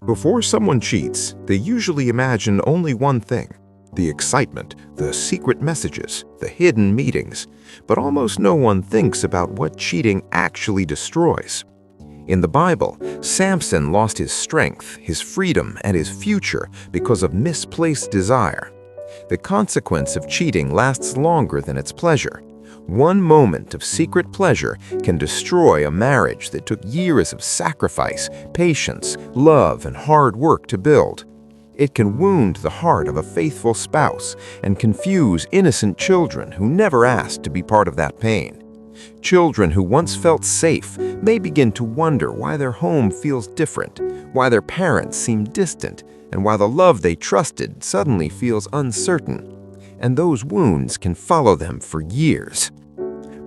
Before someone cheats, they usually imagine only one thing: the excitement, the secret messages, the hidden meetings. But almost no one thinks about what cheating actually destroys. In the Bible, Samson lost his strength, his freedom, and his future because of misplaced desire. The consequence of cheating lasts longer than its pleasure. One moment of secret pleasure can destroy a marriage that took years of sacrifice, patience, love, and hard work to build. It can wound the heart of a faithful spouse and confuse innocent children who never asked to be part of that pain. Children who once felt safe may begin to wonder why their home feels different, why their parents seem distant, and why the love they trusted suddenly feels uncertain. And those wounds can follow them for years.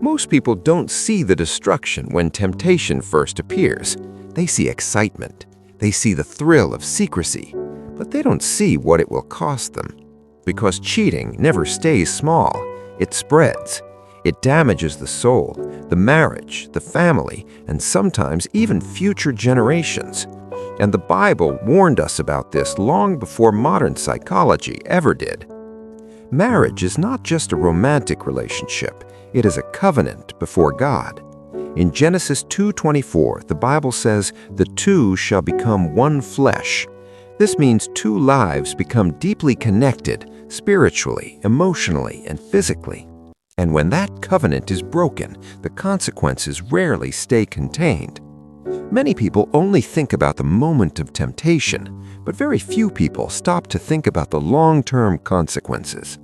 Most people don't see the destruction when temptation first appears. They see excitement. They see the thrill of secrecy. But they don't see what it will cost them. Because cheating never stays small. It spreads. It damages the soul, the marriage, the family, and sometimes even future generations. And the Bible warned us about this long before modern psychology ever did. Marriage is not just a romantic relationship. It is a covenant before God. In Genesis 2:24, the Bible says, "The two shall become one flesh." This means two lives become deeply connected, spiritually, emotionally, and physically. And when that covenant is broken, the consequences rarely stay contained. Many people only think about the moment of temptation, but very few people stop to think about the long-term consequences.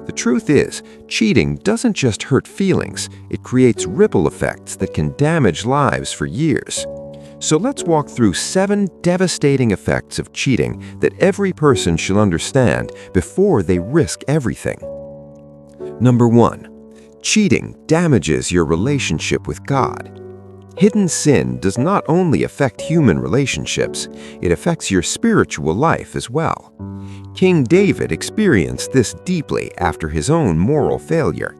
The truth is, cheating doesn't just hurt feelings, it creates ripple effects that can damage lives for years. So let's walk through 7 devastating effects of cheating that every person should understand before they risk everything. Number 1. Cheating damages your relationship with God. Hidden sin does not only affect human relationships, it affects your spiritual life as well. King David experienced this deeply after his own moral failure.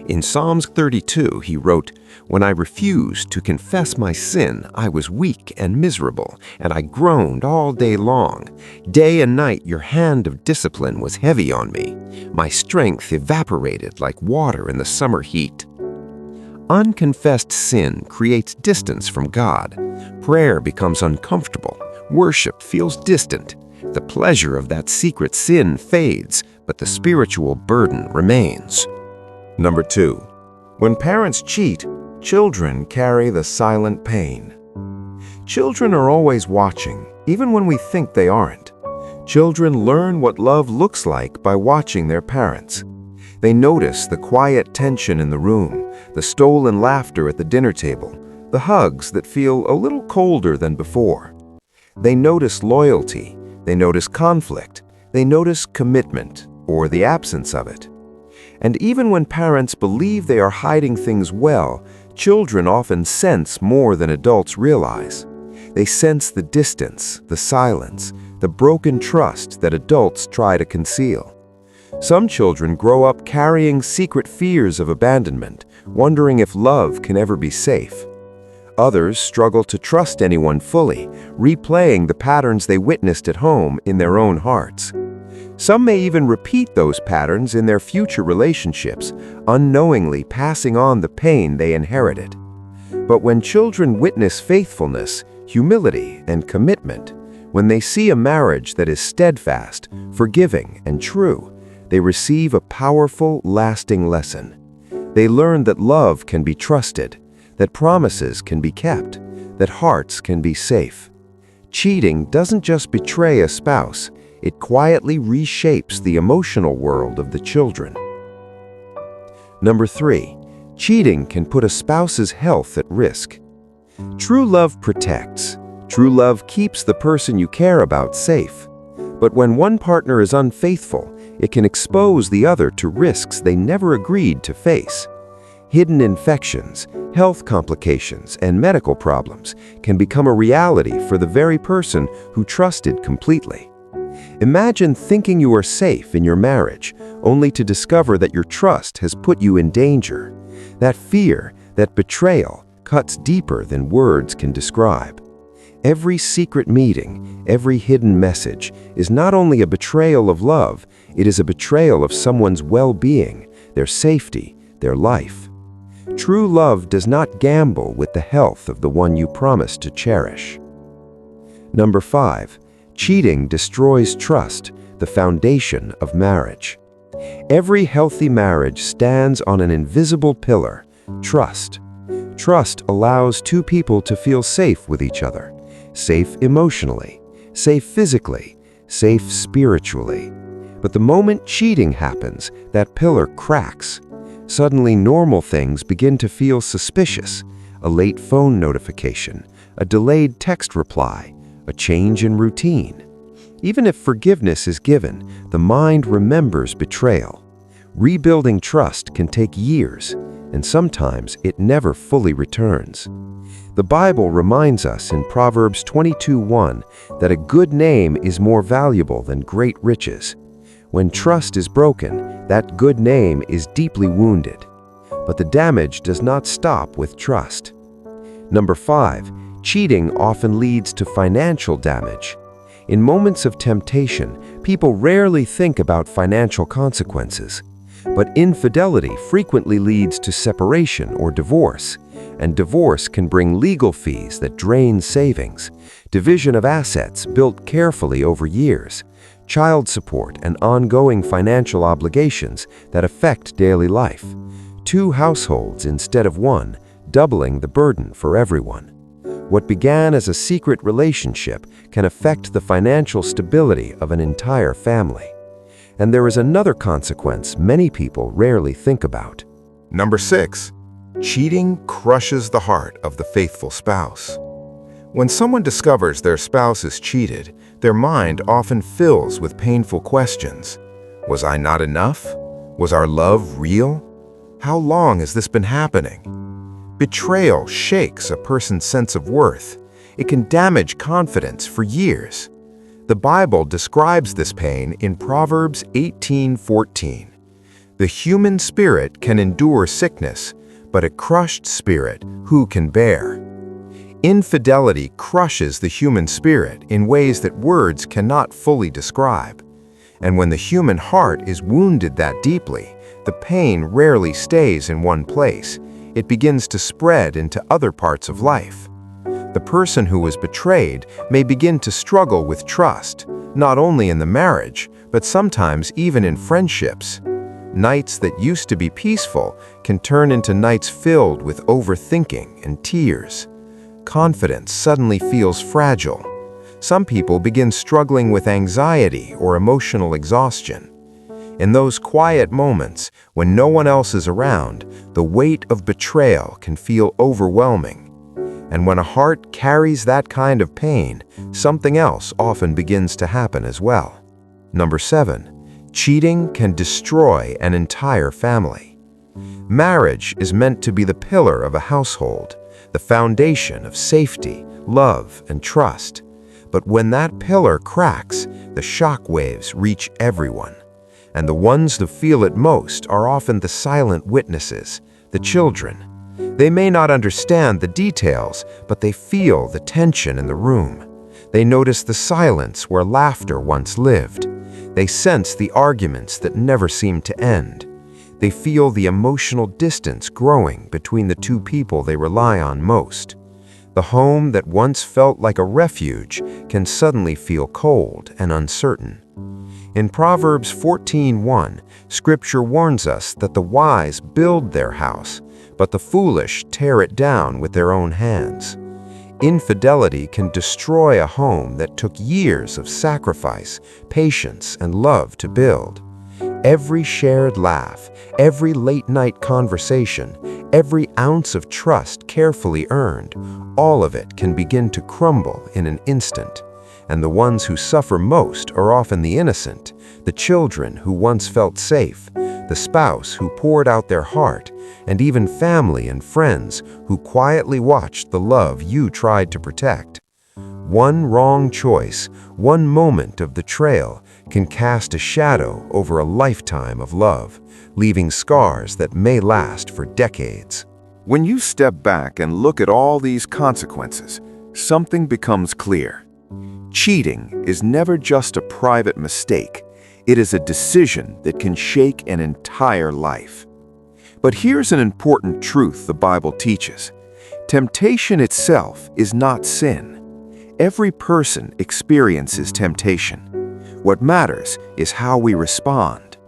In Psalms 32, he wrote, "When I refused to confess my sin, I was weak and miserable, and I groaned all day long. Day and night your hand of discipline was heavy on me. My strength evaporated like water in the summer heat." Unconfessed sin creates distance from God. Prayer becomes uncomfortable. Worship feels distant. The pleasure of that secret sin fades, but the spiritual burden remains. Number 2. When parents cheat, children carry the silent pain. Children are always watching, even when we think they aren't. Children learn what love looks like by watching their parents. They notice the quiet tension in the room, the stolen laughter at the dinner table, the hugs that feel a little colder than before. They notice loyalty, they notice conflict, they notice commitment, or the absence of it. And even when parents believe they are hiding things well, children often sense more than adults realize. They sense the distance, the silence, the broken trust that adults try to conceal. Some children grow up carrying secret fears of abandonment, wondering if love can ever be safe. Others struggle to trust anyone fully, replaying the patterns they witnessed at home in their own hearts. Some may even repeat those patterns in their future relationships, unknowingly passing on the pain they inherited. But when children witness faithfulness, humility, and commitment, when they see a marriage that is steadfast, forgiving, and true, they receive a powerful, lasting lesson. They learn that love can be trusted, that promises can be kept, that hearts can be safe. Cheating doesn't just betray a spouse, it quietly reshapes the emotional world of the children. Number 3. Cheating can put a spouse's health at risk. True love protects. True love keeps the person you care about safe. But when one partner is unfaithful, it can expose the other to risks they never agreed to face. Hidden infections, health complications, and medical problems can become a reality for the very person who trusted completely. Imagine thinking you are safe in your marriage, only to discover that your trust has put you in danger. That fear, that betrayal, cuts deeper than words can describe. Every secret meeting, every hidden message is not only a betrayal of love, it is a betrayal of someone's well-being, their safety, their life. True love does not gamble with the health of the one you promise to cherish. Number 5. Cheating destroys trust, the foundation of marriage. Every healthy marriage stands on an invisible pillar: trust. Trust allows two people to feel safe with each other, safe emotionally, safe physically, safe spiritually. But the moment cheating happens, that pillar cracks. Suddenly, normal things begin to feel suspicious: a late phone notification, a delayed text reply, a change in routine. Even if forgiveness is given, the mind remembers betrayal. Rebuilding trust can take years, and sometimes it never fully returns. The Bible reminds us in Proverbs 22:1 that a good name is more valuable than great riches. When trust is broken, that good name is deeply wounded. But the damage does not stop with trust. Number 5. Cheating often leads to financial damage. In moments of temptation, people rarely think about financial consequences. But infidelity frequently leads to separation or divorce, and divorce can bring legal fees that drain savings, division of assets built carefully over years, child support and ongoing financial obligations that affect daily life. 2 households instead of 1, doubling the burden for everyone. What began as a secret relationship can affect the financial stability of an entire family. And there is another consequence many people rarely think about. Number 6. Cheating crushes the heart of the faithful spouse. When someone discovers their spouse is cheated, their mind often fills with painful questions. Was I not enough? Was our love real? How long has this been happening? Betrayal shakes a person's sense of worth. It can damage confidence for years. The Bible describes this pain in Proverbs 18:14. The human spirit can endure sickness, but a crushed spirit who can bear? Infidelity crushes the human spirit in ways that words cannot fully describe. And when the human heart is wounded that deeply, the pain rarely stays in one place. It begins to spread into other parts of life. The person who was betrayed may begin to struggle with trust, not only in the marriage, but sometimes even in friendships. Nights that used to be peaceful can turn into nights filled with overthinking and tears. Confidence suddenly feels fragile. Some people begin struggling with anxiety or emotional exhaustion. In those quiet moments, when no one else is around, the weight of betrayal can feel overwhelming. And when a heart carries that kind of pain, something else often begins to happen as well. Number 7. Cheating can destroy an entire family. Marriage is meant to be the pillar of a household, the foundation of safety, love, and trust. But when that pillar cracks, the shock waves reach everyone. And the ones that feel it most are often the silent witnesses, the children. They may not understand the details, but they feel the tension in the room. They notice the silence where laughter once lived. They sense the arguments that never seemed to end. They feel the emotional distance growing between the two people they rely on most. The home that once felt like a refuge can suddenly feel cold and uncertain. In Proverbs 14:1, Scripture warns us that the wise build their house, but the foolish tear it down with their own hands. Infidelity can destroy a home that took years of sacrifice, patience, and love to build. Every shared laugh, every late-night conversation, every ounce of trust carefully earned, all of it can begin to crumble in an instant. And the ones who suffer most are often the innocent, the children who once felt safe, the spouse who poured out their heart, and even family and friends who quietly watched the love you tried to protect. One wrong choice, one moment of betrayal can cast a shadow over a lifetime of love, leaving scars that may last for decades. When you step back and look at all these consequences, something becomes clear. Cheating is never just a private mistake. It is a decision that can shake an entire life. But here's an important truth the Bible teaches. Temptation itself is not sin. Every person experiences temptation. What matters is how we respond.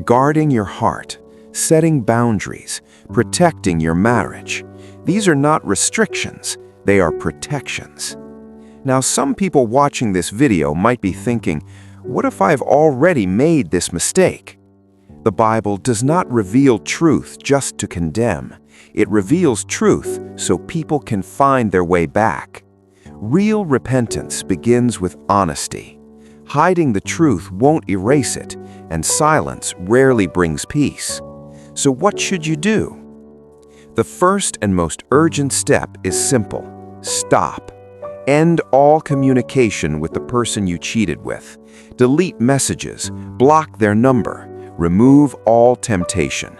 Guarding your heart, setting boundaries, protecting your marriage. These are not restrictions, they are protections. Now, some people watching this video might be thinking, what if I've already made this mistake? The Bible does not reveal truth just to condemn. It reveals truth so people can find their way back. Real repentance begins with honesty. Hiding the truth won't erase it, and silence rarely brings peace. So what should you do? The first and most urgent step is simple. Stop. End all communication with the person you cheated with. Delete messages, block their number, remove all temptation.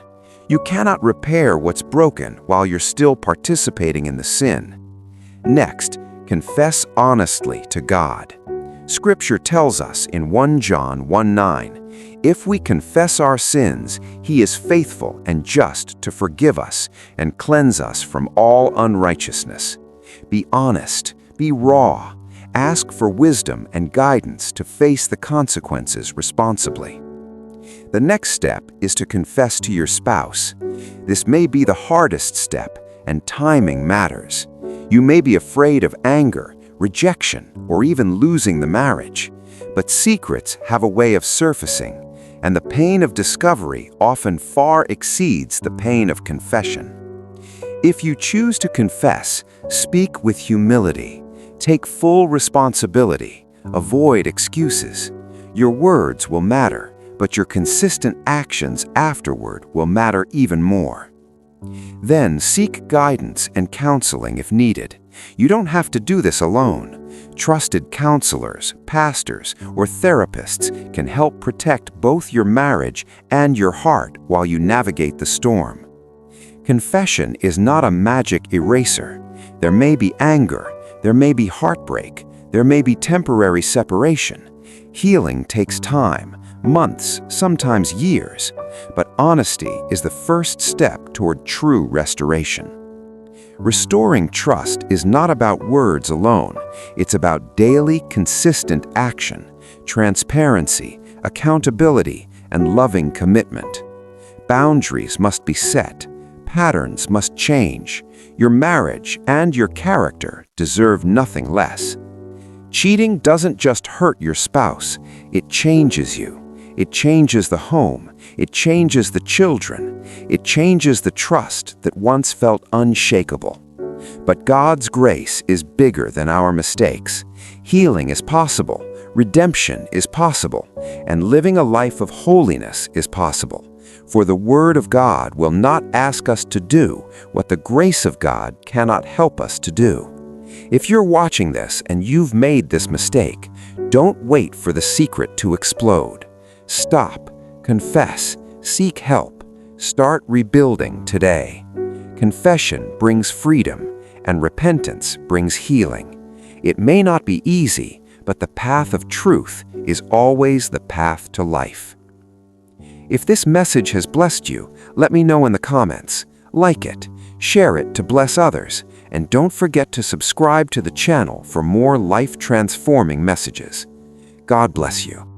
You cannot repair what's broken while you're still participating in the sin. Next, confess honestly to God. Scripture tells us in 1 John 1:9, if we confess our sins, He is faithful and just to forgive us and cleanse us from all unrighteousness. Be honest, be raw, ask for wisdom and guidance to face the consequences responsibly. The next step is to confess to your spouse. This may be the hardest step, and timing matters. You may be afraid of anger, rejection, or even losing the marriage. But secrets have a way of surfacing, and the pain of discovery often far exceeds the pain of confession. If you choose to confess, speak with humility. Take full responsibility. Avoid excuses. Your words will matter, but your consistent actions afterward will matter even more. Then seek guidance and counseling if needed. You don't have to do this alone. Trusted counselors, pastors, or therapists can help protect both your marriage and your heart while you navigate the storm. Confession is not a magic eraser. There may be anger, there may be heartbreak, there may be temporary separation. Healing takes time, months, sometimes years, but honesty is the first step toward true restoration. Restoring trust is not about words alone. It's about daily, consistent action, transparency, accountability, and loving commitment. Boundaries must be set. Patterns must change. Your marriage and your character deserve nothing less. Cheating doesn't just hurt your spouse, it changes you. It changes the home. It changes the children. It changes the trust that once felt unshakable. But God's grace is bigger than our mistakes. Healing is possible. Redemption is possible. And living a life of holiness is possible. For the Word of God will not ask us to do what the grace of God cannot help us to do. If you're watching this and you've made this mistake, don't wait for the secret to explode. Stop, confess, seek help, start rebuilding today. Confession brings freedom, and repentance brings healing. It may not be easy, but the path of truth is always the path to life. If this message has blessed you, let me know in the comments. Like it, share it to bless others, and don't forget to subscribe to the channel for more life-transforming messages. God bless you.